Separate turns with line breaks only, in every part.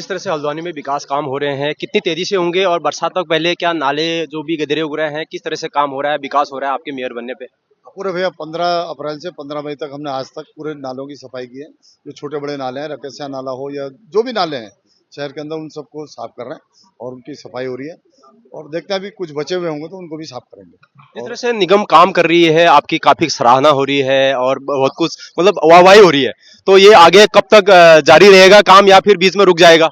इस तरह से हल्द्वानी में विकास काम हो रहे हैं, कितनी तेजी से होंगे और बरसात तक पहले क्या नाले जो भी गदरे उग रहे हैं, किस तरह से काम हो रहा है, विकास हो रहा है आपके मेयर बनने पे?
पूरे भैया 15 अप्रैल से 15 मई तक हमने आज तक पूरे नालों की सफाई की है। जो छोटे बड़े नाले हैं, रकेसिया नाला हो या जो भी नाले हैं शहर के अंदर, उन सबको साफ कर रहे हैं और उनकी सफाई हो रही है। और देखते हैं अभी कुछ बचे हुए होंगे तो उनको भी साफ करेंगे।
जिस
और
तरह से निगम काम कर रही है, आपकी काफी सराहना हो रही है और बहुत कुछ मतलब वाहवाही हो रही है, तो ये आगे कब तक जारी रहेगा काम या फिर बीच में रुक जाएगा?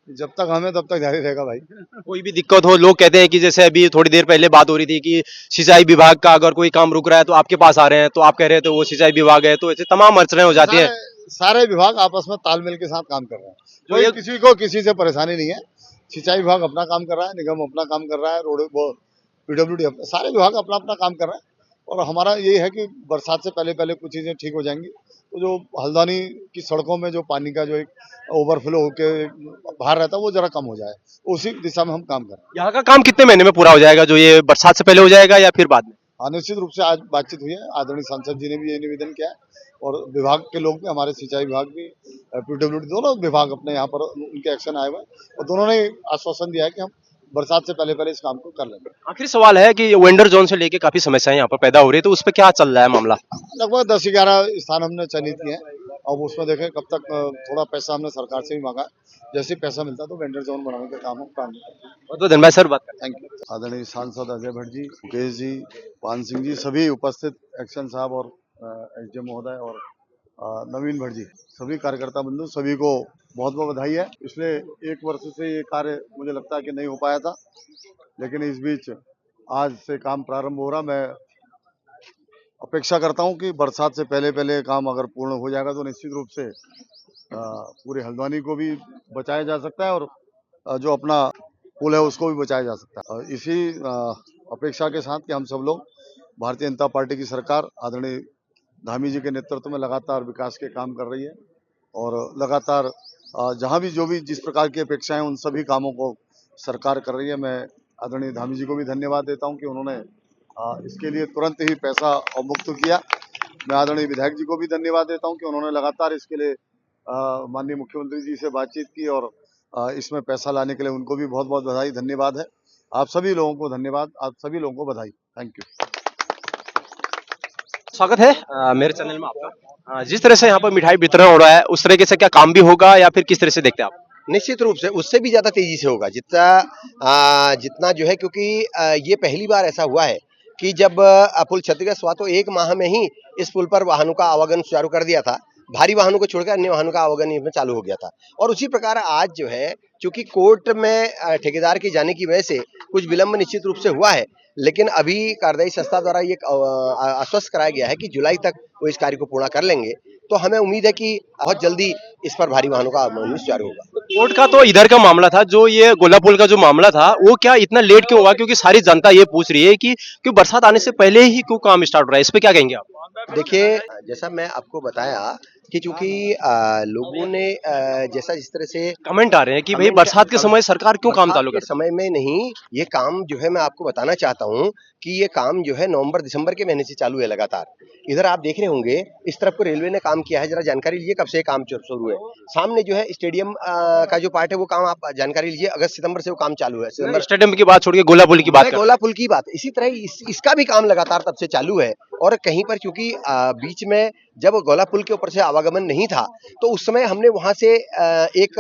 जब तक हमें तब तक जारी रहेगा भाई।
कोई भी दिक्कत हो, लोग कहते हैं कि जैसे अभी थोड़ी देर पहले बात हो रही थी कि सिंचाई विभाग का अगर कोई काम रुक रहा है तो आपके पास आ रहे हैं, तो आप कह रहे थे वो सिंचाई विभाग है, तो ऐसे तमाम अड़चने हो जाती है।
सारे विभाग आपस में तालमेल के साथ काम कर रहे हैं।
जो
कोई
ये
किसी को किसी से परेशानी नहीं है। सिंचाई विभाग अपना काम कर रहा है, निगम अपना काम कर रहा है, रोड वो पीडब्ल्यूडी सारे विभाग अपना अपना काम कर रहे हैं। और हमारा ये है कि बरसात से पहले पहले कुछ चीजें ठीक हो जाएंगी, तो जो हल्द्वानी की सड़कों में जो पानी का जो एक ओवरफ्लो होके बाहर रहता है वो जरा कम हो जाए, उसी दिशा में हम काम कर रहे हैं।
यहाँ का काम कितने महीने में पूरा हो जाएगा, जो ये बरसात से पहले हो जाएगा या फिर बाद में?
हाँ, निश्चित रूप से आज बातचीत हुई है, आदरणीय सांसद जी ने भी ये निवेदन किया है और विभाग के लोग भी, हमारे सिंचाई विभाग भी, पीडब्ल्यूडी, दोनों विभाग अपने यहाँ पर उनके एक्शन आए हुए हैं और दोनों ने आश्वासन दिया है कि हम बरसात से पहले पहले इस काम को कर लेंगे।
आखिरी सवाल है कि वेंडर जोन से लेके काफी समस्याएं यहाँ पर पैदा हो रही है, तो उस पर क्या चल रहा है मामला?
लगभग 10-11 स्थान हमने चयनित किए हैं। अब उसमें देखें कब तक, थोड़ा पैसा हमने सरकार से भी मांगा है। जैसे ही पैसा मिलता है तो वेंडर जोन बनाने का काम हम प्रारंभ करेंगे।
बहुत बहुत धन्यवाद सर, बात करने
थैंक यू। आदरणीय सांसद अजय भट्ट जी, मुकेश जी, पान सिंह जी, सभी उपस्थित एक्शन साहब और एसडीएम महोदय और नवीन भट्ट जी, सभी कार्यकर्ता बंधु, सभी को बहुत बहुत बधाई है। पिछले 1 वर्ष से ये कार्य मुझे लगता है कि नहीं हो पाया था, लेकिन इस बीच आज से काम प्रारंभ हो रहा। मैं अपेक्षा करता हूं कि बरसात से पहले पहले काम अगर पूर्ण हो जाएगा तो निश्चित रूप से पूरे हल्द्वानी को भी बचाया जा सकता है और जो अपना पुल है उसको भी बचाया जा सकता है। इसी अपेक्षा के साथ कि हम सब लोग, भारतीय जनता पार्टी की सरकार आदरणीय धामी जी के नेतृत्व में लगातार विकास के काम कर रही है और लगातार जहां भी जो भी जिस प्रकार की अपेक्षाएं, उन सभी कामों को सरकार कर रही है। मैं आदरणीय धामी जी को भी धन्यवाद देता हूं कि उन्होंने इसके लिए तुरंत ही पैसा अवमुक्त किया। मैं आदरणीय विधायक जी को भी धन्यवाद देता हूं कि उन्होंने लगातार इसके लिए माननीय मुख्यमंत्री जी से बातचीत की और इसमें पैसा लाने के लिए उनको भी बहुत बहुत बधाई, धन्यवाद है। आप सभी लोगों को धन्यवाद, आप सभी लोगों को बधाई। Thank you.
स्वागत है मेरे चैनल में आपका। जिस तरह से यहाँ पर मिठाई वितरण हो रहा है, उस तरीके से क्या काम भी होगा या फिर किस तरह से देखते हैं आप?
निश्चित रूप से उससे भी ज्यादा तेजी से होगा, जितना जितना जो है, क्योंकि ये पहली बार ऐसा हुआ है कि जब पुल क्षतिग्रस्त हुआ तो 1 माह में ही इस पुल पर वाहनों का आवागमन सुचारू कर दिया था। भारी वाहनों को छोड़कर अन्य वाहनों का आवागमन इसमें चालू हो गया था। और उसी प्रकार आज जो है, चूंकि कोर्ट में ठेकेदार के जाने की वजह से कुछ विलंब निश्चित रूप से हुआ है, लेकिन अभी कार्यदायी संस्था द्वारा ये आश्वस्त कराया गया है कि जुलाई तक वो इस कार्य को पूर्ण कर लेंगे। तो हमें उम्मीद है कि बहुत जल्दी इस पर भारी वाहनों का आवागमन सुचारू होगा।
कोर्ट का तो इधर का मामला था, जो ये गोला पुल का जो मामला था वो क्या इतना लेट क्यों हुआ? क्योंकि सारी जनता ये पूछ रही है कि क्यों बरसात आने से पहले ही क्यों काम स्टार्ट हो रहा है, इस पे क्या कहेंगे आप?
देखिए, जैसा मैं आपको बताया कि चूंकि लोगों ने जैसा जिस तरह से
कमेंट आ रहे हैं कि भाई बरसात के समय सरकार क्यों काम चालू
के
कर?
समय में नहीं, ये काम जो है, मैं आपको बताना चाहता हूँ कि ये काम जो है नवंबर दिसंबर के महीने से चालू है लगातार। इधर आप देख रहे होंगे, इस तरफ को रेलवे ने काम किया है, जरा जानकारी लीजिए कब से काम शुरू है। सामने जो है स्टेडियम का जो पार्ट है वो काम आप जानकारी लीजिए, अगस्त सितंबर से वो काम चालू है। सितंबर
स्टेडियम की बात छोड़ के गोला पुल की बात कर।
गोला पुल की बात, इसी तरह इसका भी काम लगातार तब से चालू है। और कहीं पर क्योंकि बीच में जब गोला पुल के ऊपर से आवागमन नहीं था तो उस समय हमने वहां से एक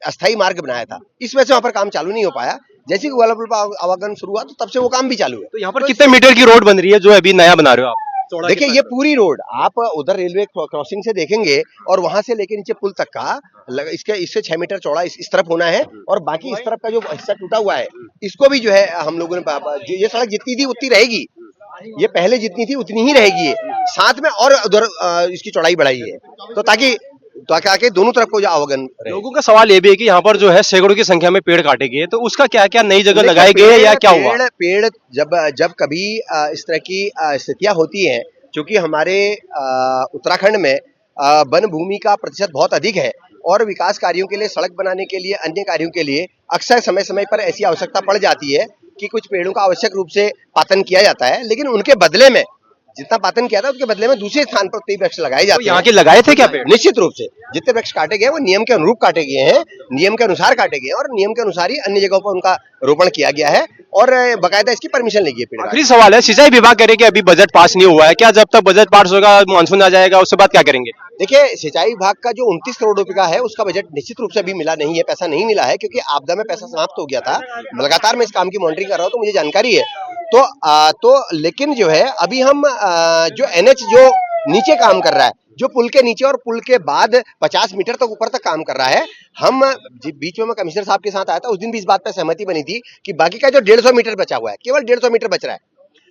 अस्थायी मार्ग बनाया था, इस वजह से वहां पर काम चालू नहीं हो पाया। जैसे ही गोला पुल पर आवागमन शुरू हुआ तो तब से वो काम भी चालू है।
तो यहाँ पर कितने मीटर की रोड बन रही है जो अभी नया बना रहे हो आप?
देखिए, ये पूरी रोड आप उधर रेलवे क्रॉसिंग से देखेंगे और वहां से लेके नीचे पुल तक का इससे 6 मीटर चौड़ा इस तरफ होना है और बाकी इस तरफ का जो हिस्सा टूटा हुआ है इसको भी जो है हम लोगों ने, ये सड़क जितनी थी उतनी रहेगी, ये पहले जितनी थी उतनी ही रहेगी, साथ में और उधर इसकी चौड़ाई बढ़ाई है तो ताकि आके दोनों तरफ को जो आवागमन रहे।
लोगों का सवाल ये भी है कि यहाँ पर जो है सैकड़ों की संख्या में पेड़ काटे गए, तो उसका क्या क्या नई जगह लगाए गए या क्या हुआ?
पेड़ जब कभी इस तरह की स्थितियां होती हैं, क्योंकि हमारे उत्तराखंड में वन भूमि का प्रतिशत बहुत अधिक है और विकास कार्यों के लिए, सड़क बनाने के लिए, अन्य कार्यों के लिए अक्सर समय समय पर ऐसी आवश्यकता पड़ जाती है कि कुछ पेड़ों का आवश्यक रूप से पातन किया जाता है, लेकिन उनके बदले में जितना पातन किया था उसके बदले में दूसरे स्थान पर 23 वृक्ष लगाए
तो
जाते
यहाँ
हैं।
के लगाए थे क्या पेड़?
निश्चित रूप से जितने वृक्ष काटे गए वो नियम के अनुरूप काटे गए हैं, नियम के अनुसार काटे गए हैं और नियम के अनुसार ही अन्य जगहों पर उनका रोपण किया गया है और बकायदा इसकी परमिशन ली गई है पेड़ काटने
आखिरी सवाल है, सिंचाई विभाग कह रहे हैं कि अभी बजट पास नहीं हुआ है, क्या जब तक बजट पास होगा, मानसून आ जाएगा, उसके बाद क्या करेंगे?
देखिए सिंचाई विभाग का जो 29 करोड़ रुपए का है उसका बजट निश्चित रूप से अभी मिला नहीं है, पैसा नहीं मिला है क्योंकि आपदा में पैसा समाप्त हो गया था। लगातार मैं इस काम की मॉनिटरिंग कर रहा हूं तो मुझे जानकारी है। तो लेकिन जो है अभी हम जो एनएच जो नीचे काम कर रहा है, जो पुल के नीचे और पुल के बाद 50 मीटर तक ऊपर तक काम कर रहा है, हम बीच में मैं कमिश्नर साहब के साथ आया था, उस दिन भी इस बात पर सहमति बनी थी कि बाकी का जो 150 मीटर बचा हुआ है, केवल 150 मीटर बच रहा है,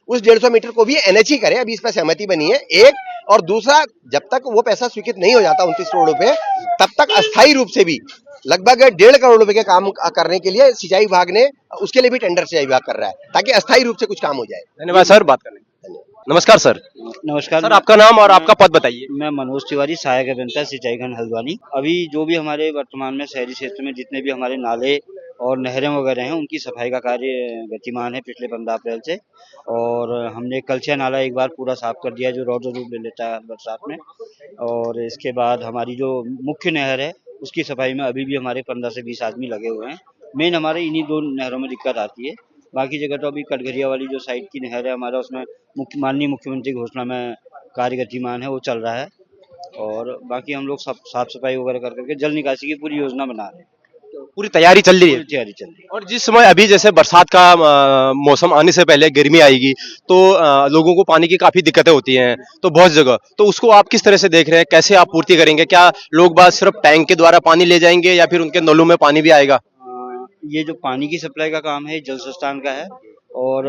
उस 150 मीटर को भी एनएच ही करे। अभी इस पर सहमति बनी है एक, और दूसरा जब तक वो पैसा स्वीकृत नहीं हो जाता 29 करोड़ रुपए, तब तक अस्थायी रूप से भी लगभग 1.5 करोड़ रुपए के काम करने के लिए सिंचाई विभाग ने उसके लिए भी टेंडर सिंचाई विभाग कर रहा है ताकि अस्थायी रूप से कुछ काम हो जाए।
धन्यवाद सर, बात करने के लिए। नमस्कार सर।
नमस्कार
सर आपका नाम और आपका पद बताइए।
मैं मनोज तिवारी, सहायक अभियंता सिंचाई खंड हल्द्वानी। अभी जो भी हमारे वर्तमान में शहरी क्षेत्र में जितने भी हमारे नाले और नहरें वगैरह हैं उनकी सफाई का कार्य गतिमान है पिछले 15 अप्रैल से, और हमने कलछा नाला एक बार पूरा साफ कर दिया है जो रौद्र रूप ले लेता है बरसात में, और इसके बाद हमारी जो मुख्य नहर है उसकी सफाई में अभी भी हमारे 15 से 20 आदमी लगे हुए हैं। मेन हमारे इन्हीं 2 नहरों में दिक्कत आती है, बाकी जगह तो अभी कटघरिया वाली जो साइड की नहर है हमारा, उसमें माननीय मुख्यमंत्री घोषणा में कार्य गतिमान है, वो चल रहा है, और बाकी हम लोग सब साफ सफाई वगैरह कर करके जल निकासी की पूरी योजना बना रहे हैं।
पूरी तैयारी चल रही है
पूरी तैयारी चल रही है।
और जिस समय अभी जैसे बरसात का मौसम आने से पहले गर्मी आएगी तो लोगों को पानी की काफी दिक्कतें होती हैं, तो बहुत जगह, तो उसको आप किस तरह से देख रहे हैं, कैसे आप पूर्ति करेंगे? क्या लोग बात सिर्फ टैंक के द्वारा पानी ले जाएंगे या फिर उनके नलों में पानी भी आएगा?
ये जो पानी की सप्लाई का काम है जल संस्थान का है, और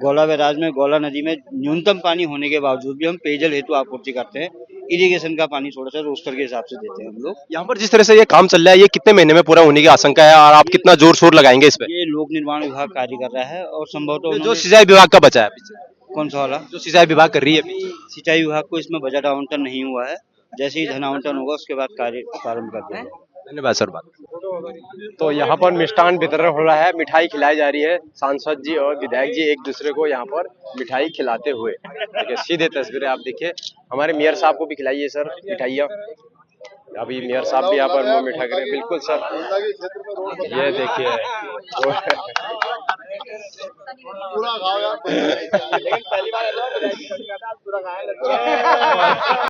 गौला बैराज में, गौला नदी में न्यूनतम पानी होने के बावजूद भी हम पेयजल हेतु आपूर्ति करते हैं। इरिगेशन का पानी थोड़ा सा रोस्टर के हिसाब से देते हैं हम लोग।
यहाँ पर जिस तरह से ये काम चल रहा है, ये कितने महीने में पूरा होने की आशंका है और आप कितना जोर शोर लगाएंगे इस पे?
ये लोक निर्माण विभाग कार्य कर रहा है और संभवतः
जो
उन्होंने-
सिंचाई विभाग का बचा है पीछे,
कौन सा वाला?
जो सिंचाई विभाग कर रही है अभी।
सिंचाई विभाग को इसमें बजट आवंटन नहीं हुआ है, जैसे ही धन आवंटन होगा उसके बाद कार्य प्रारंभ कर देंगे।
धन्यवाद सर। बात तो यहाँ पर मिष्ठान वितरण हो रहा है, मिठाई खिलाई जा रही है, सांसद जी और विधायक जी एक दूसरे को यहाँ पर मिठाई खिलाते हुए। देखिए सीधे तस्वीरें आप देखिए, हमारे मेयर साहब को भी खिलाइए सर मिठाइयाँ। अभी मेयर साहब भी यहाँ पर मुंह मीठा करें। बिल्कुल सर, ये देखिए
पूरा खाओ यार। लेकिन पहली बार ऐसा पूरा खाया